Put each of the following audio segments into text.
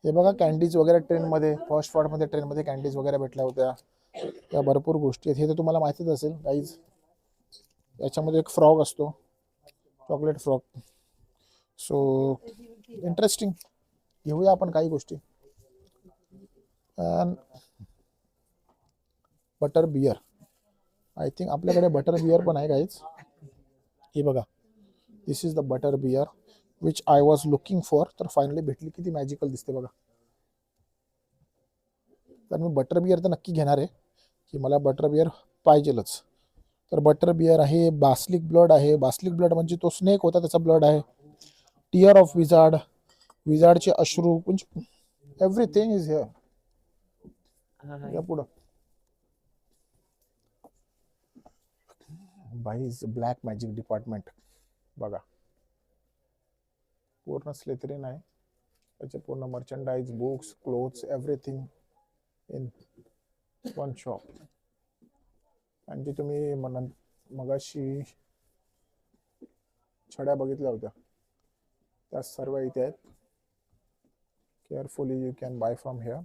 हे बघा कॅन्डीज वगैरे ट्रेनमध्ये, फर्स्ट पार्टमध्ये ट्रेनमध्ये कॅन्डीज वगैरे भेटल्या होत्या. त्या भरपूर गोष्टी आहेत. हे तर तुम्हाला माहितीच असेल गाईज. याच्यामध्ये एक फ्रॉग असतो, चॉकलेट फ्रॉग. So interesting. घेऊया आपण काही गोष्टी. बटर बियर, आय थिंक आपल्याकडे बटर बियर पण आहे गाईज. हे बघा, this is the butter beer which I was looking for. तर फायनली भेटली. किती मॅजिकल दिसते बघा. तर मी बटर बियर तर नक्की घेणार आहे, की मला बटर बियर पाहिजेलच. तर बटर बियर आहे. बास्लिक ब्लड आहे. बास्लिक ब्लड म्हणजे तो स्नेक होता त्याचा ब्लड आहे. टीयर ऑफ विजार्ड, विजार्डचे अश्रू, म्हणजे एव्हरीथिंग इज हिअर. या पुढं बाईज ब्लॅक मॅजिक डिपार्टमेंट बघा. पूर्ण स्लेथरीन आहे. त्याचे पूर्ण मर्चंडाईज, books, clothes, everything in one shop. आणि जे तुम्ही मगाशी छड्या बघितल्या होत्या त्या सर्व इथे आहेत. Carefully you can buy from here.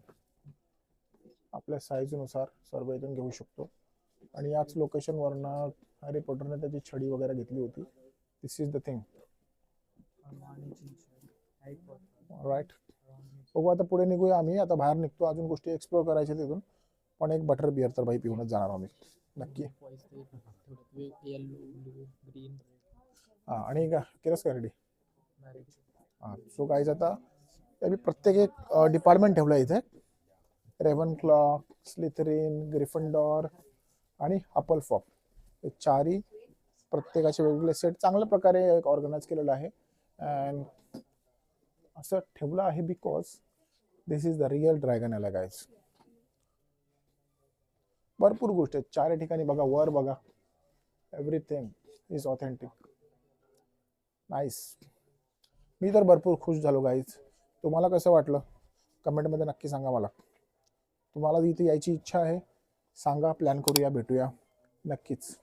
आपल्या साईजनुसार सर्व इथून घेऊ शकतो. आणि याच लोकेशनवरनं हॅरी पॉटरने त्याची छडी वगैरे घेतली होती. दिस इज द थिंग. राईट. बघू आता पुढे निघूया आम्ही. आता बाहेर निघतो, अजून गोष्टी एक्सप्लोर करायच्या तिथून. पण एक बटर बियर तर भाई पिऊनच जाणार आम्ही नक्की. हां, आणि केलंस का रेडी? हां. सो गाईज आता मी प्रत्येक एक डिपार्टमेंट ठेवलं इथे. रेव्हनक्लॉ, स्लिथरिन, ग्रिफिंडॉर आणि हफलपफ. हे चारही प्रत्येकाचे वेगवेगळे सेट चांगल्या प्रकारे ऑर्गनाइज केलेलं आहे. अँड असं ठेवलं आहे because this is the real dragon आला गाईज. भरपूर गोष्टी आहेत चार ठिकाणी. बघा वर बघा, एव्हरीथिंग इज ऑथेंटिक. नाईस. मी तर भरपूर खुश झालो गाईज. तुम्हाला कसं वाटलं कमेंटमध्ये नक्की सांगा मला. तुम्हाला इथे यायची इच्छा आहे सांगा, प्लॅन करूया, भेटूया नक्कीच.